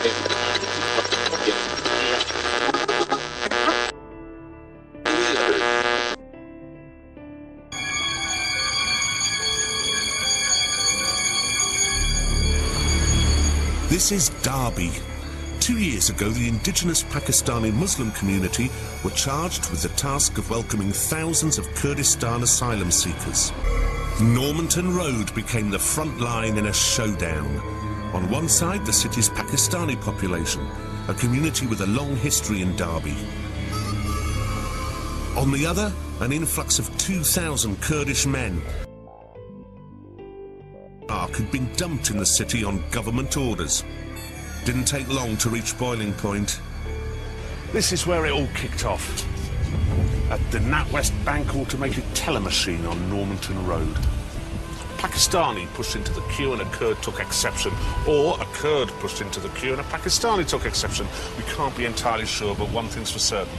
This is Derby. 2 years ago, the indigenous Pakistani Muslim community were charged with the task of welcoming thousands of Kurdistan asylum seekers. Normanton Road became the front line in a showdown. On one side, the city's Pakistani population, a community with a long history in Derby. On the other, an influx of 2,000 Kurdish men. Had been dumped in the city on government orders. Didn't take long to reach boiling point. This is where it all kicked off. At the NatWest Bank automated teller machine on Normanton Road. Pakistani pushed into the queue and a Kurd took exception. Or a Kurd pushed into the queue and a Pakistani took exception. We can't be entirely sure, but one thing's for certain.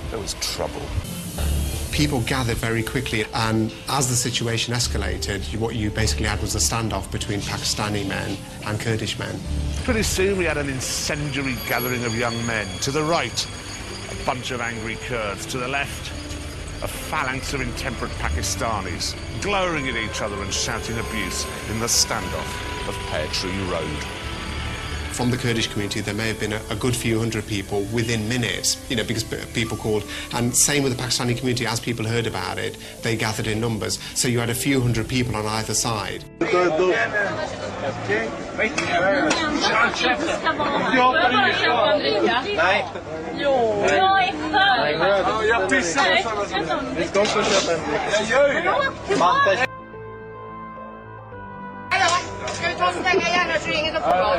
There was trouble. People gathered very quickly, and as the situation escalated, what you basically had was a standoff between Pakistani men and Kurdish men. Pretty soon we had an incendiary gathering of young men. To the right, a bunch of angry Kurds. To the left, a phalanx of intemperate Pakistanis, glowering at each other and shouting abuse in the standoff of Pear Tree Road. From the Kurdish community, there may have been a good few hundred people within minutes, you know, because people called. And same with the Pakistani community, as people heard about it, they gathered in numbers. So you had a few hundred people on either side. Stänga gärna så ingen får gå.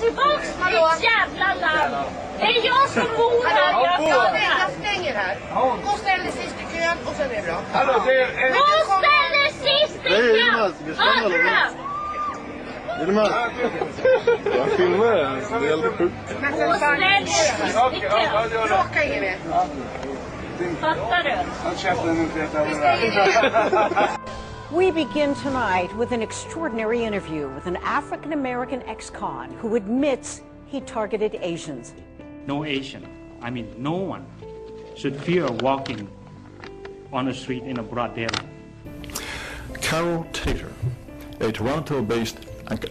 Tillbaks till ditt jävla land. Det är jag som bor här. Jag stänger här. Gå ställ dig sist i kön och sen är det bra. Gå ställ dig sist i kön. Yilmaz. Jag filmar. Det är helt sjukt. Gå ställ dig sist i kön. Bråka ingen mer. Fattar du? We begin tonight with an extraordinary interview with an African-American ex-con who admits he targeted Asians. No Asian, I mean no one, should fear walking on the street in a broad daylight. Carol Tater, a Toronto-based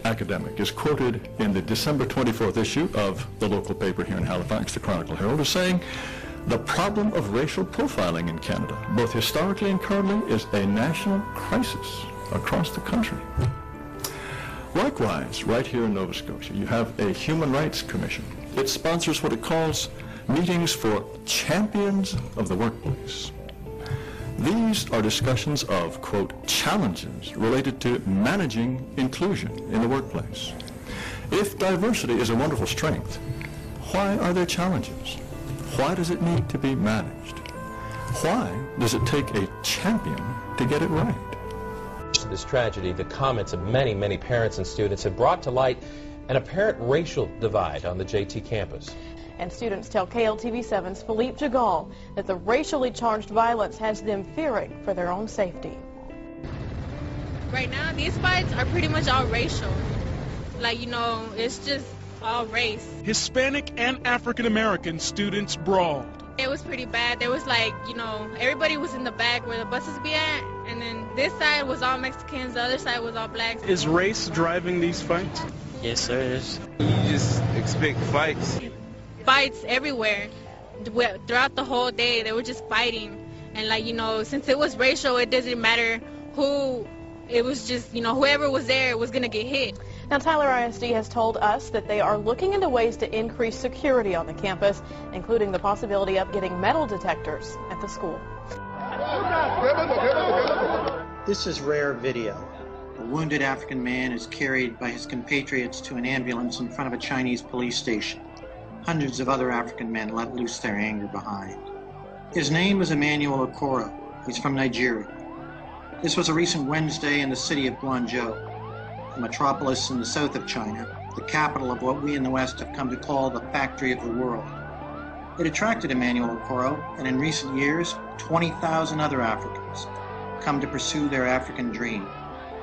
academic, is quoted in the December 24th issue of the local paper here in Halifax, the Chronicle Herald, as saying, "The problem of racial profiling in Canada, both historically and currently, is a national crisis across the country." Likewise, right here in Nova Scotia, you have a Human Rights Commission. It sponsors what it calls meetings for champions of the workplace. These are discussions of, quote, challenges related to managing inclusion in the workplace. If diversity is a wonderful strength, why are there challenges? Why does it need to be managed? Why does it take a champion to get it right? This tragedy, the comments of many, many parents and students have brought to light an apparent racial divide on the JT campus. And students tell KLTV7's Philippe Jagal that the racially charged violence has them fearing for their own safety. Right now, these fights are pretty much all racial. Like, you know, it's just all race. Hispanic and African American students brawled. It was pretty bad. There was like, you know, everybody was in the back where the buses be at, and then this side was all Mexicans, the other side was all blacks. Is race driving these fights? Yes, sir, it is. You just expect fights. Fights everywhere. Throughout the whole day, they were just fighting. And like, you know, since it was racial, it doesn't matter who, it was just, you know, whoever was there was going to get hit. Now, Tyler ISD has told us that they are looking into ways to increase security on the campus, including the possibility of getting metal detectors at the school. This is rare video. A wounded African man is carried by his compatriots to an ambulance in front of a Chinese police station. Hundreds of other African men let loose their anger behind. His name is Emmanuel Okoro. He's from Nigeria. This was a recent Wednesday in the city of Guangzhou, a metropolis in the south of China, the capital of what we in the West have come to call the factory of the world. It attracted Emmanuel Okoro, and in recent years, 20,000 other Africans come to pursue their African dream,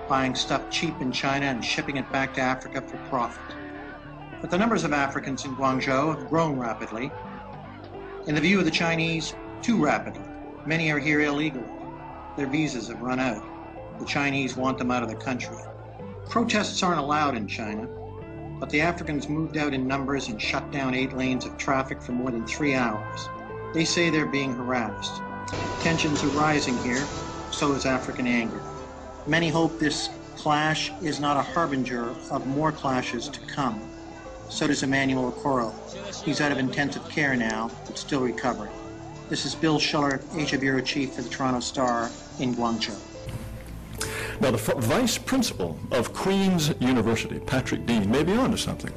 buying stuff cheap in China and shipping it back to Africa for profit. But the numbers of Africans in Guangzhou have grown rapidly. In the view of the Chinese, too rapidly. Many are here illegally. Their visas have run out. The Chinese want them out of the country. Protests aren't allowed in China, but the Africans moved out in numbers and shut down 8 lanes of traffic for more than 3 hours. They say they're being harassed. Tensions are rising here, so is African anger. Many hope this clash is not a harbinger of more clashes to come. So does Emmanuel Okoro. He's out of intensive care now, but still recovering. This is Bill Schiller, Asia Bureau Chief for the Toronto Star in Guangzhou. Now, the vice principal of Queen's University, Patrick Dean, may be onto something.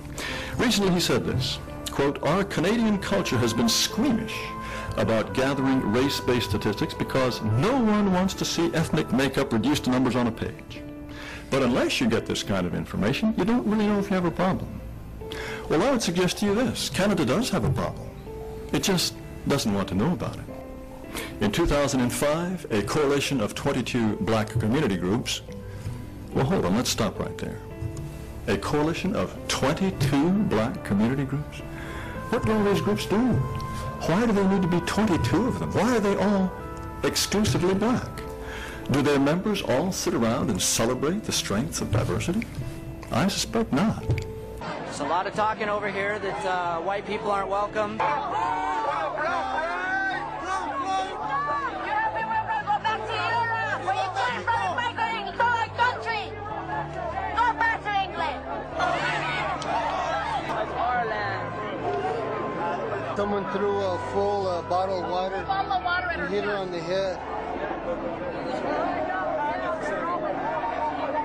Recently he said this, quote, "Our Canadian culture has been squeamish about gathering race-based statistics because no one wants to see ethnic makeup reduced to numbers on a page. But unless you get this kind of information, you don't really know if you have a problem." Well, I would suggest to you this. Canada does have a problem. It just doesn't want to know about it. In 2005, a coalition of 22 black community groups, well, hold on, let's stop right there. A coalition of 22 black community groups? What do all these groups do? Why do they need to be 22 of them? Why are they all exclusively black? Do their members all sit around and celebrate the strengths of diversity? I suspect not. There's a lot of talking over here that white people aren't welcome. Someone threw a full bottle of water, and hit her on the head.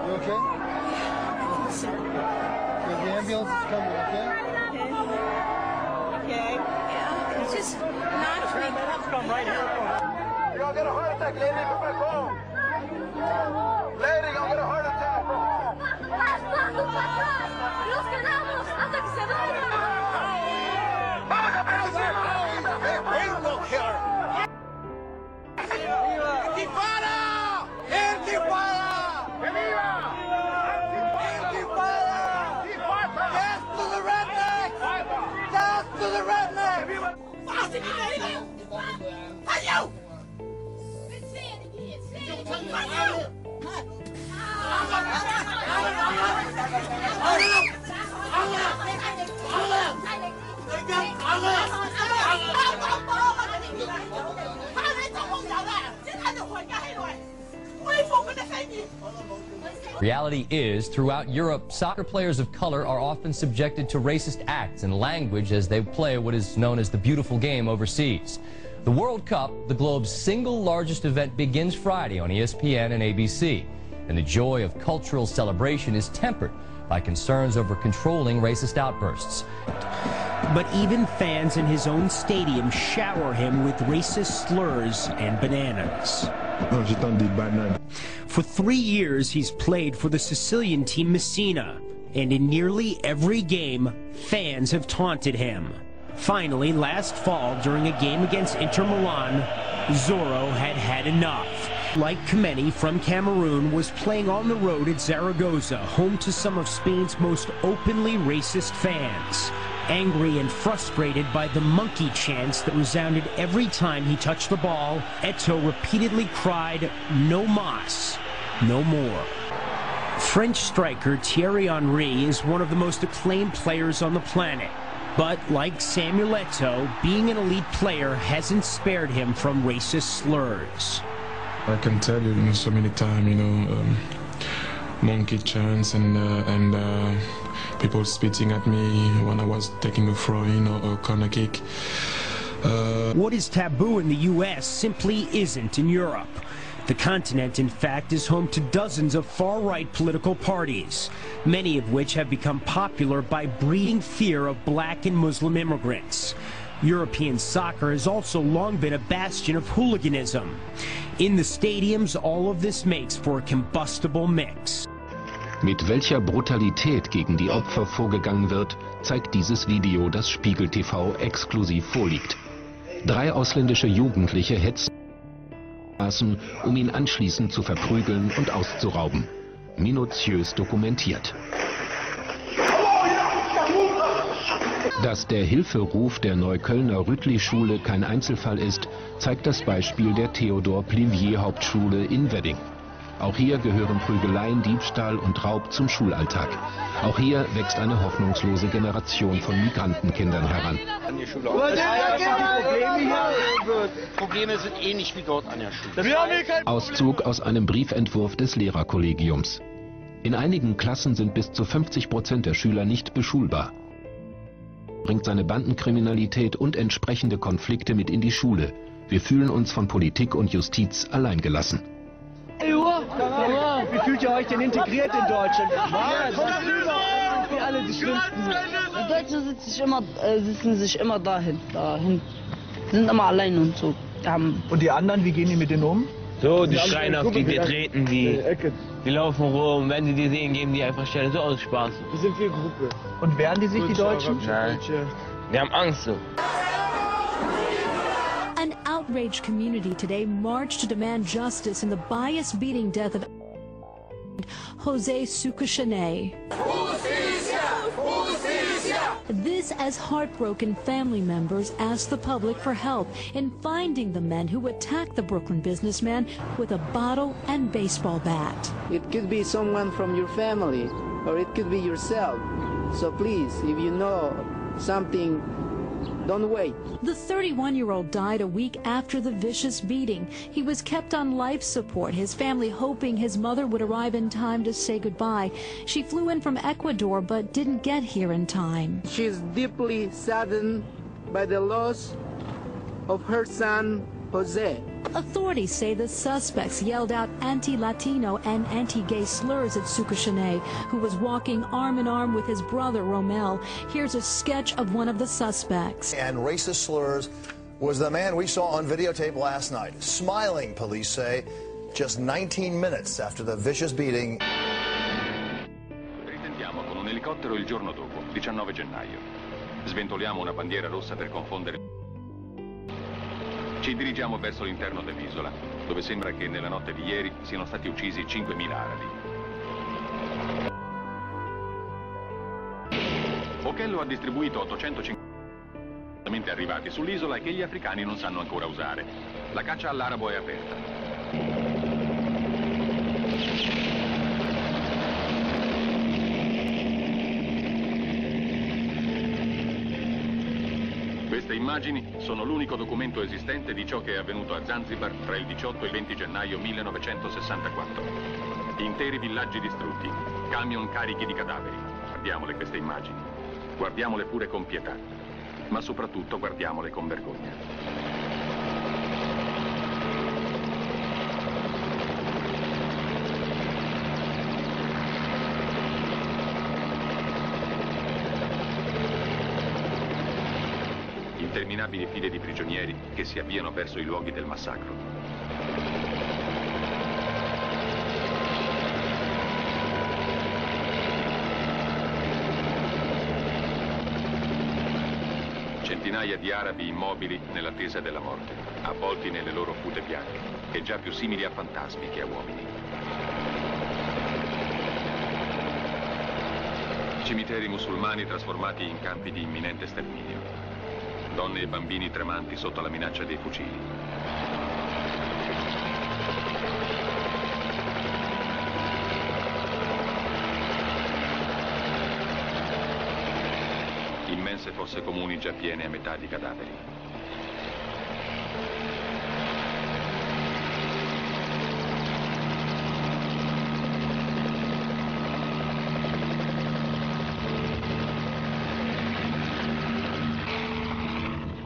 You okay? The ambulance is coming, okay? Okay. Yeah. It's just not free. Come right here. You're gonna get a heart attack, lady. Come back home. Lady, you're gonna get a heart attack. Los quedamos hasta que se vaya. Reality is, throughout Europe, soccer players of color are often subjected to racist acts and language as they play what is known as the beautiful game overseas. The World Cup, the globe's single largest event, begins Friday on ESPN and ABC, and the joy of cultural celebration is tempered by concerns over controlling racist outbursts. But even fans in his own stadium shower him with racist slurs and bananas. For 3 years, he's played for the Sicilian team Messina, and in nearly every game, fans have taunted him. Finally, last fall, during a game against Inter Milan, Zorro had had enough. Like Kameni from Cameroon, was playing on the road at Zaragoza, home to some of Spain's most openly racist fans. Angry and frustrated by the monkey chants that resounded every time he touched the ball, Eto'o repeatedly cried, "No mas, no more." French striker Thierry Henry is one of the most acclaimed players on the planet. But like Samuel Eto'o, being an elite player hasn't spared him from racist slurs. I can tell you, so many times, monkey chants and people spitting at me when I was taking a throw-in or a corner kick. What is taboo in the U.S. simply isn't in Europe. The continent, in fact, is home to dozens of far-right political parties, many of which have become popular by breeding fear of black and Muslim immigrants. European soccer has also long been a bastion of hooliganism. In the stadiums, all of this makes for a combustible mix. Mit welcher Brutalität gegen die Opfer vorgegangen wird, zeigt dieses Video, das Spiegel TV exklusiv vorliegt. 3 ausländische Jugendliche hetzen, um ihn anschließend zu verprügeln und auszurauben. Minutiös dokumentiert. Dass der Hilferuf der Neuköllner Rüttli-Schule kein Einzelfall ist, zeigt das Beispiel der Theodor-Plivier-Hauptschule in Wedding. Auch hier gehören Prügeleien, Diebstahl und Raub zum Schulalltag. Auch hier wächst eine hoffnungslose Generation von Migrantenkindern heran. Probleme sind ähnlich wie dort an der Schule. Auszug aus einem Briefentwurf des Lehrerkollegiums. In einigen Klassen sind bis zu 50% der Schüler nicht beschulbar. Bringt seine Bandenkriminalität und entsprechende Konflikte mit in die Schule. Wir fühlen uns von Politik und Justiz alleingelassen. Wie fühlt ihr euch denn integriert in Deutschland? Wir alle die Schlimmsten. Die Deutschen sitzen sich immer dahin. Sind immer allein und so. Und die anderen, wie gehen die mit denen um? So, die schreien auf die, die treten die. Die laufen rum, wenn sie die sehen, geben die einfach Stelle. So aus Spaß. Wir sind viel Gruppe. Und wehren die sich, die Deutschen? Nein. Die haben Angst so. An outraged community today marched to demand justice in the bias-beating death of Jose Sukushane. This as heartbroken family members asked the public for help in finding the men who attacked the Brooklyn businessman with a bottle and baseball bat. It could be someone from your family, or it could be yourself. So please, if you know something, don't wait. The 31-year-old died a week after the vicious beating. He was kept on life support, his family hoping his mother would arrive in time to say goodbye. She flew in from Ecuador but didn't get here in time. She is deeply saddened by the loss of her son, Jose. Authorities say the suspects yelled out anti-Latino and anti-gay slurs at Sukushane, who was walking arm in arm with his brother, Romel. Here's a sketch of one of the suspects. And racist slurs was the man we saw on videotape last night, smiling, police say, just 19 minutes after the vicious beating. Ritendiamo con un elicottero il giorno dopo, 19 gennaio. Sventoliamo una bandiera rossa per confondere. Ci dirigiamo verso l'interno dell'isola, dove sembra che nella notte di ieri siano stati uccisi 5.000 arabi. Okello ha distribuito 850 arrivati sull'isola e che gli africani non sanno ancora usare. La caccia all'arabo è aperta. Queste immagini sono l'unico documento esistente di ciò che è avvenuto a Zanzibar tra il 18 e il 20 gennaio 1964. Interi villaggi distrutti, camion carichi di cadaveri. Guardiamole queste immagini. Guardiamole pure con pietà, ma soprattutto guardiamole con vergogna. Interminabili file di prigionieri che si avviano verso i luoghi del massacro. Centinaia di arabi immobili nell'attesa della morte, avvolti nelle loro fute bianche, e già più simili a fantasmi che a uomini. Cimiteri musulmani trasformati in campi di imminente sterminio. Donne e bambini tremanti sotto la minaccia dei fucili. Immense fosse comuni già piene a metà di cadaveri.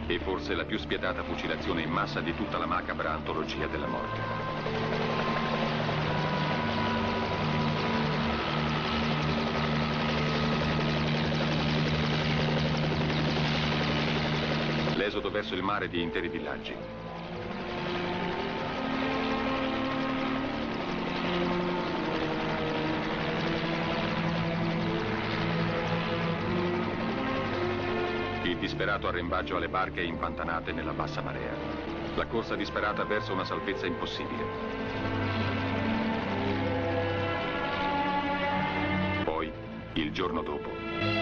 E forse la più spietata fucilazione in massa di tutta la macabra antologia della morte. L'esodo verso il mare di interi villaggi. Il disperato arrembaggio alle barche impantanate nella bassa marea. La corsa disperata verso una salvezza impossibile. Poi, il giorno dopo.